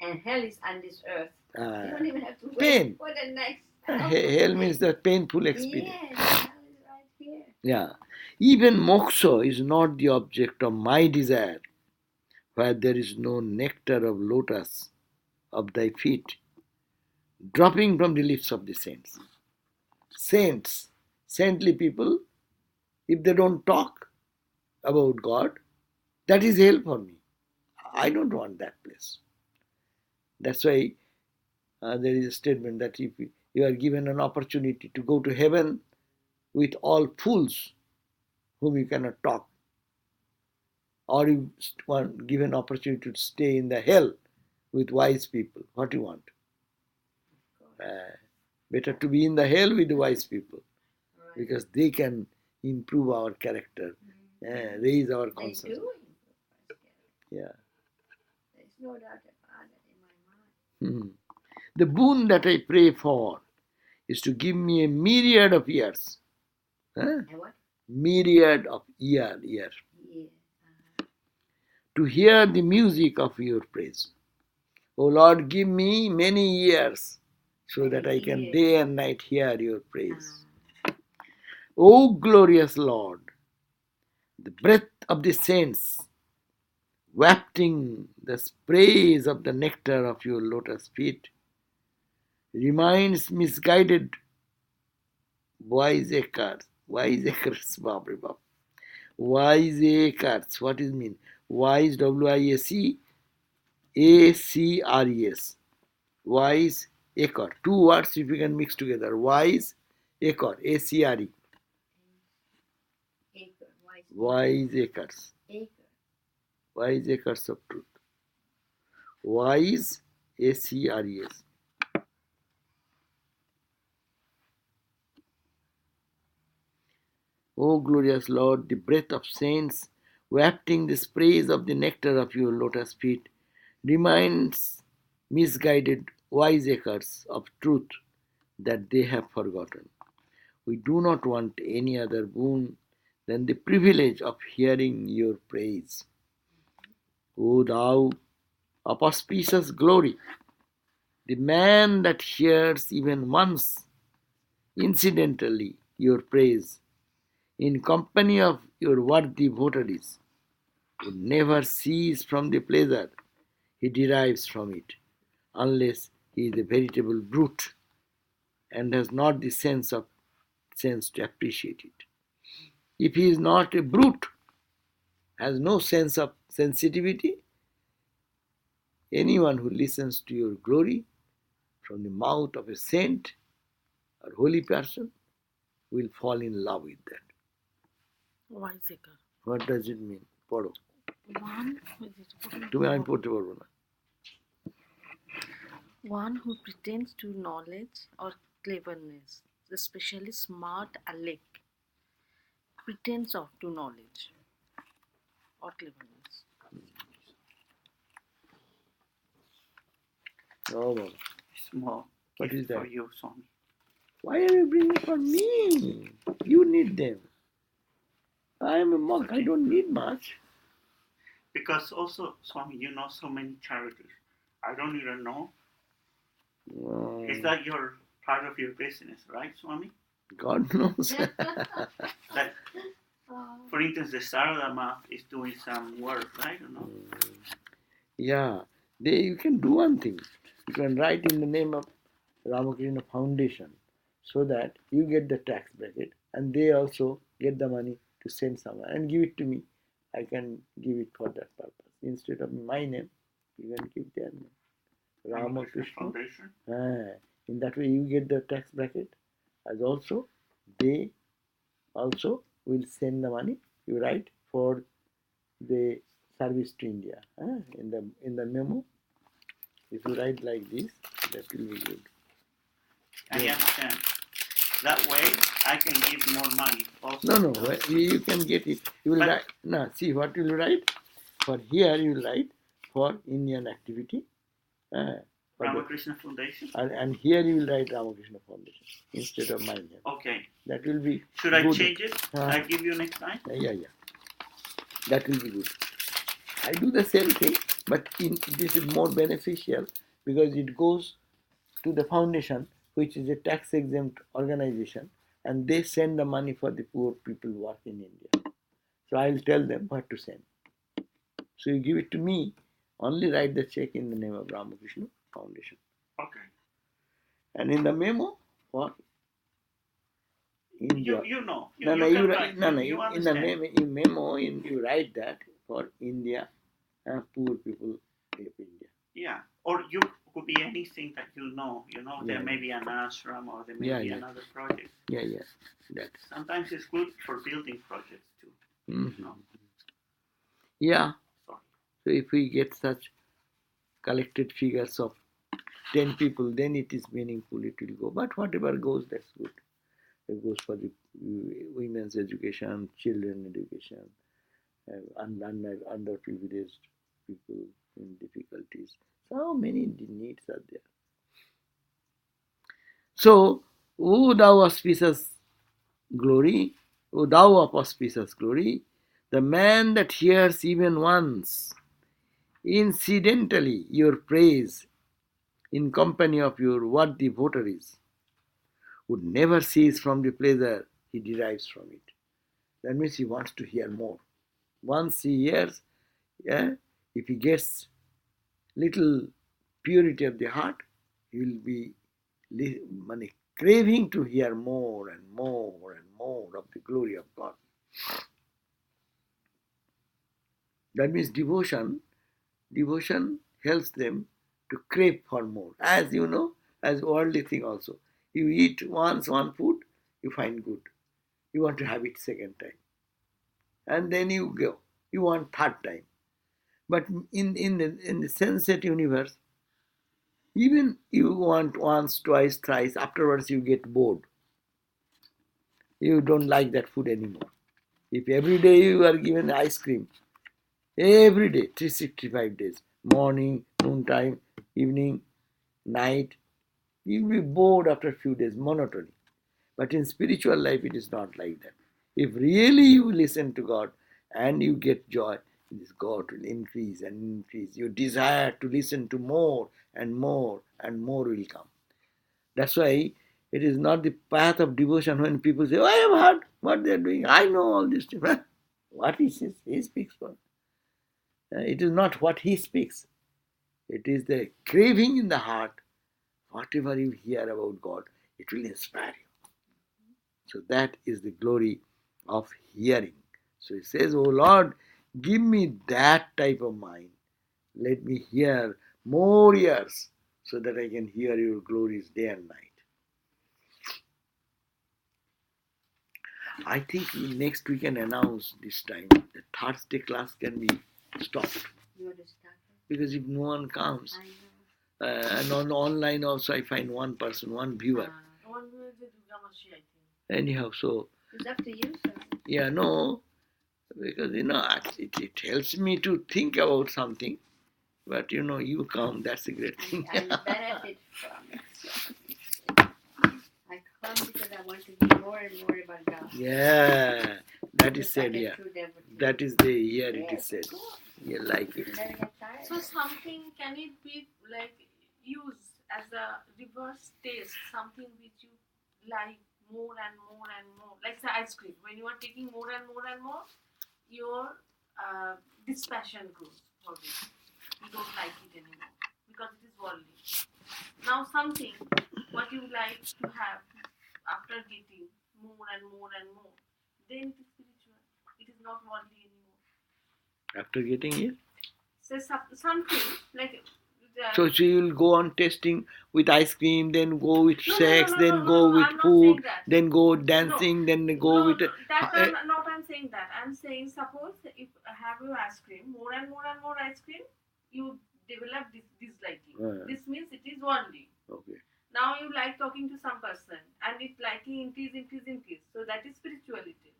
And hell is on this earth. You don't even have to wait Pain. for the next. Hell means the painful experience. Yes, hell is right here. Yeah. Even moksha is not the object of my desire, where there is no nectar of lotus of thy feet, dropping from the lips of the saints. Saints, saintly people, if they don't talk about God, that is hell for me. I don't want that place. That's why there is a statement that if you are given an opportunity to go to heaven with all fools whom you cannot talk, or you want given opportunity to stay in the hell with wise people, what do you want? Better to be in the hell with the wise people, Right. because they can improve our character, raise our They consciousness. do improve us. Yeah. There's no doubt about it in my mind. The boon that I pray for is to give me a myriad of ears. And what? Myriad of ear. Yeah. To hear the music of your praise. O Lord, give me many ears so that I can day and night hear your praise. O glorious Lord, the breath of the saints, wafting the sprays of the nectar of your lotus feet, reminds misguided wiseacres, Babri Bab. Wiseacres, what does it mean? Wise, WISE, wise acre. Two words if you can mix together. Wise acre, ACRE. Acre. Wise acres. Acre. Wise acres of truth. Wise, ACRES. O glorious Lord, the breath of saints, wafting the sprays of the nectar of your lotus feet, reminds misguided wiseacres of truth that they have forgotten. We do not want any other boon than the privilege of hearing your praise. O thou of auspicious glory, the man that hears even once incidentally your praise in company of your worthy votaries would never cease from the pleasure he derives from it, unless he is a veritable brute and has not the sense to appreciate it. If he is not a brute, has no sense of sensitivity, anyone who listens to your glory from the mouth of a saint or holy person will fall in love with that. Wiseacre. What does it mean? পড়ো। One, তুমি আমি পড়তে পারবো না। one who pretends to knowledge or cleverness, especially smart alec, pretends of to knowledge or cleverness. Oh, Baba. Small What gift is that? for you, Swami. Why are you bringing for me? You need them. I am a monk. I don't need much. Because also, Swami, you know so many charities. I don't even know. Is that your part of your business, right, Swami? God knows. Like, for instance, the Sarada Math is doing some work, right? Or no? Yeah, you can do one thing. You can write in the name of Ramakrishna Foundation so that you get the tax bracket and they also get the money to send someone and give it to me. I can give it for that purpose. Instead of my name, you can give their name. Ramakrishna Foundation? In that way, you get the tax bracket, as also they also will send the money. You write for the service to India. In the memo, if you write like this, that will be good. I understand. That way, I can give more money. Also. No, you can get it. You will write. No, see what you will write. For here, you will write for Indian activity. Ramakrishna Foundation. And here you will write Ramakrishna Foundation instead of my name. Okay. That will be. Should good. I change it? I give you next time. Yeah. That will be good. I do the same thing, but this is more beneficial because it goes to the foundation, which is a tax-exempt organization, and they send the money for the poor people who work in India. So I will tell them what to send. So you give it to me, only write the check in the name of Ramakrishna Foundation. Okay. And in the memo, what? You know. In the memo, you write that for India and poor people of India. Yeah, or you could be anything that you know. There may be an ashram or there may be another project. Yeah. That. Sometimes it's good for building projects too. Mm-hmm. Yeah. Sorry. So if we get such collected figures of 10 people, then it is meaningful, it will go. But whatever goes, that's good. It goes for the women's education, children education, underprivileged people in difficulties. So many needs are there. So, O thou auspicious glory, O thou of auspicious glory, the man that hears even once, incidentally, your praise in company of your worthy votaries, would never cease from the pleasure he derives from it. That means he wants to hear more. Once he hears, if he gets little purity of the heart, he will be craving to hear more and more and more of the glory of God. That means devotion helps them to crave for more. As you know, as worldly thing also. You eat once one food, you find good. You want to have it second time. And then you go. You want third time. But in the sensate universe, even you want once, twice, thrice, afterwards you get bored. You don't like that food anymore. If every day you are given ice cream, every day, 365 days, morning, noontime, evening, night, you will be bored after a few days, monotony. But in spiritual life, it is not like that. If really you listen to God and you get joy, this God will increase and increase. Your desire to listen to more and more and more will come. That's why it is not the path of devotion when people say, oh, I have heard what they are doing. I know all this. What he says, he speaks for. It is not what he speaks. It is the craving in the heart. Whatever you hear about God, it will inspire you. So that is the glory of hearing. So he says, oh Lord, give me that type of mind. Let me hear more ears so that I can hear your glories day and night. I think next we can announce this time the Thursday class can be stopped. You want to start? Because if no one comes, I know. and on online also I find one person, one viewer. One way the Durga Mashi, I think. Anyhow, so It's up to you, sir. yeah, no, because it helps me to think about something. But you come, that's a great thing. I benefit from it. So I come because I want to be more and more about God. Yeah, that is Just like said a here. true devotee. That is the year it is Yes, said. of course. You like You it. never get tired. So something, can it be like used as a reverse taste, something which you like more and more and more, like the ice cream. When you are taking more and more and more, your dispassion grows for it. You don't like it anymore because it is worldly. Now something what you like to have after getting more and more and more, then it is spiritual. It is not worldly anymore. After getting it? So something like. So you'll go on testing with ice cream, then go with No, sex, no, then go with I'm not food, saying that. then go dancing, then go No, with... I'm saying that. I'm saying suppose if have you ice cream, more and more ice cream, you develop disliking. This means it is worldly. Okay. Now you like talking to some person and it liking increase. So that is spirituality.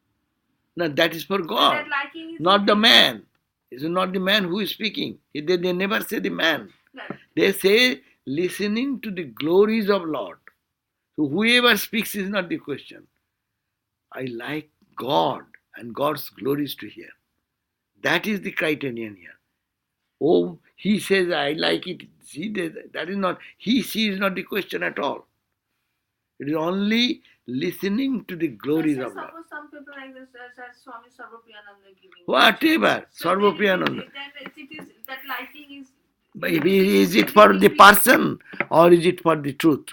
No, that is for So God, that liking is not the man. It's not the man who is speaking. They never say the man. Like, They say listening to the glories of Lord. So whoever speaks is not the question. I like God and God's glories to hear. That is the criterion here. Oh, he says I like it. See, that is not, he sees not the question at all. It is only listening to the glories of Lord. suppose some people like this as Swami Sarvadevananda giving. Whatever, So Sarvadevananda. then it is that liking is. But is it for the person or is it for the truth?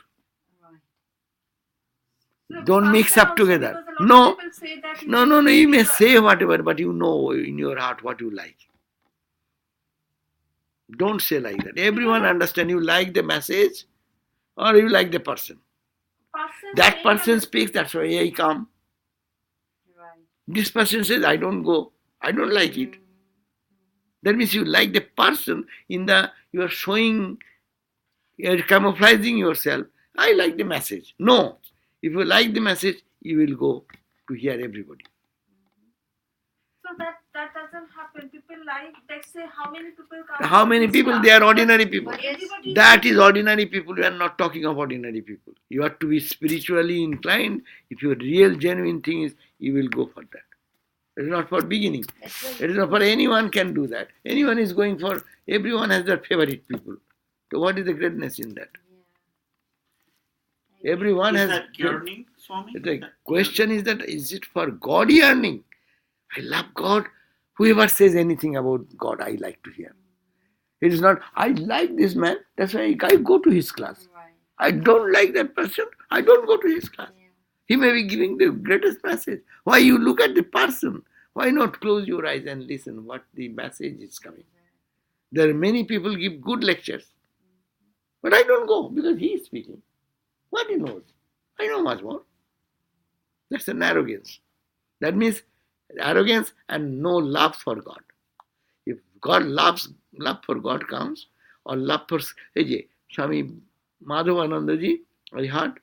So Don't mix person up also, together. because a lot No, of people say that no, you may say whatever, but you know in your heart what you like. Don't say like that. Everyone understand you like the message or you like the person. That person speaks, that's why I come. Right. This person says, I don't go. I don't like it. That means you like the person you are showing, you are camouflaging yourself. I like the message. No. If you like the message, you will go to hear everybody. So that doesn't happen. People like, let's say, how many people come? How many people? They are ordinary people. Everybody That is ordinary people. We are not talking of ordinary people. You have to be spiritually inclined. If your real genuine thing is, you will go for that. It is not for beginning. It is not for anyone can do that. Anyone is going for, everyone has their favorite people. So what is the greatness in that? Yeah. Everyone Is has... that yearning, Swami? The question is that, is it for God yearning? I love God. Whoever says anything about God, I like to hear. It is not, I like this man, that's why I go to his class. Right. I don't like that person, I don't go to his class. Yeah. He may be giving the greatest message. Why you look at the person? Why not close your eyes and listen what the message is coming? There are many people give good lectures. But I don't go because he is speaking. What he knows? I know much more. That's an arrogance. That means arrogance and no love for God. If love for God comes, or love for Swami Madhavanandaji, I heard,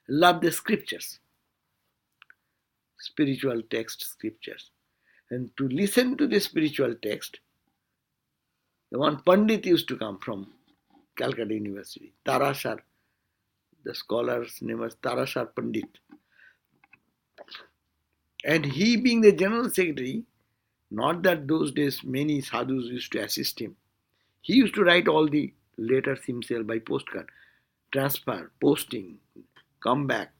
love the scriptures, spiritual text scriptures. And to listen to the spiritual text, the one Pandit used to come from Calcutta University, Tarashar. The scholar's name was Tarashar Pandit. And he being the general secretary, not that those days many sadhus used to assist him. He used to write all the letters himself by postcard, transfer, posting, come back,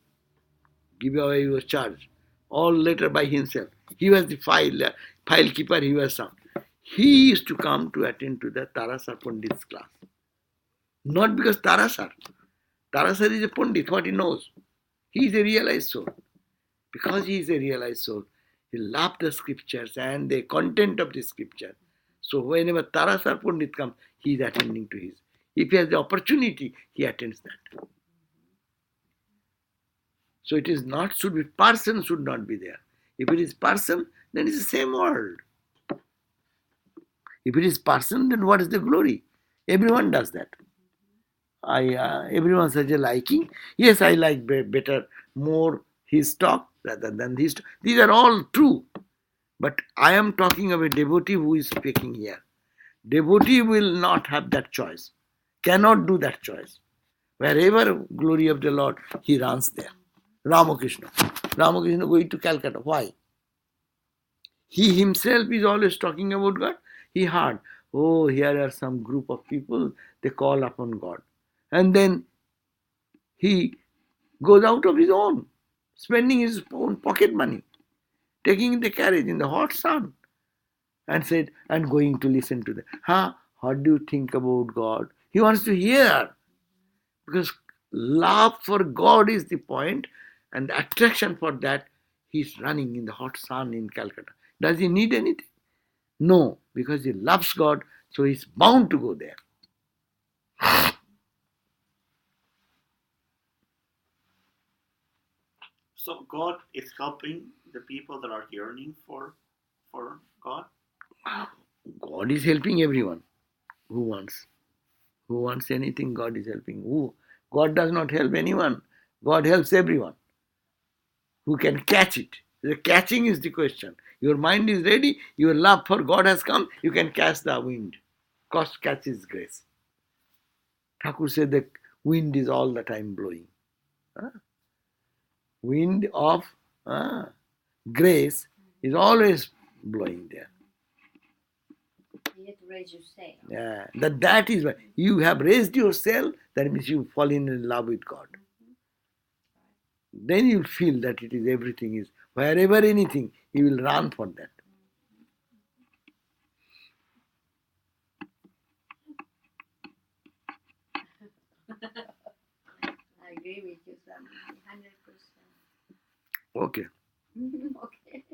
give away your charge, all letter by himself. He was the file keeper, he was some. He used to come to attend to the Tarasar Pandit's class. Not because Tarasar is a Pandit, what he knows. He is a realized soul. Because he is a realized soul, he loved the scriptures and the content of the scripture. So whenever Tarasar Pandit comes, he is attending to his. If he has the opportunity, he attends that. So it is not, should be, person should not be there. If it is person, then it's the same world. If it is person, then what is the glory? Everyone does that. Everyone says a liking. Yes, I like better, more his talk rather than his talk. These are all true. But I am talking of a devotee who is speaking here. Devotee will not have that choice. Cannot do that choice. Wherever glory of the Lord, he runs there. Ramakrishna. Ramakrishna going to Calcutta. Why? He himself is always talking about God. He heard, oh, here are some group of people, they call upon God. And then he goes out of his own, spending his own pocket money, taking the carriage in the hot sun, and said, and going to listen to them. What do you think about God? He wants to hear. Because love for God is the point, and the attraction for that, he's running in the hot sun in Calcutta. Does he need anything? No, because he loves God, so he's bound to go there. So God is helping the people that are yearning for God. God is helping everyone who wants. Who wants anything, God is helping. Who? God does not help anyone. God helps everyone who can catch it. The catching is the question. Your mind is ready, your love for God has come, you can catch the wind. Catch His grace. Thakur said the wind is all the time blowing. Wind of grace is always blowing there. You have to raise your sail. Yeah, that is why you have raised yourself, that means you fall in love with God. Then you feel that it is everything is, wherever anything, you will run for that. I agree with you, Swami, 100%. Okay. Okay.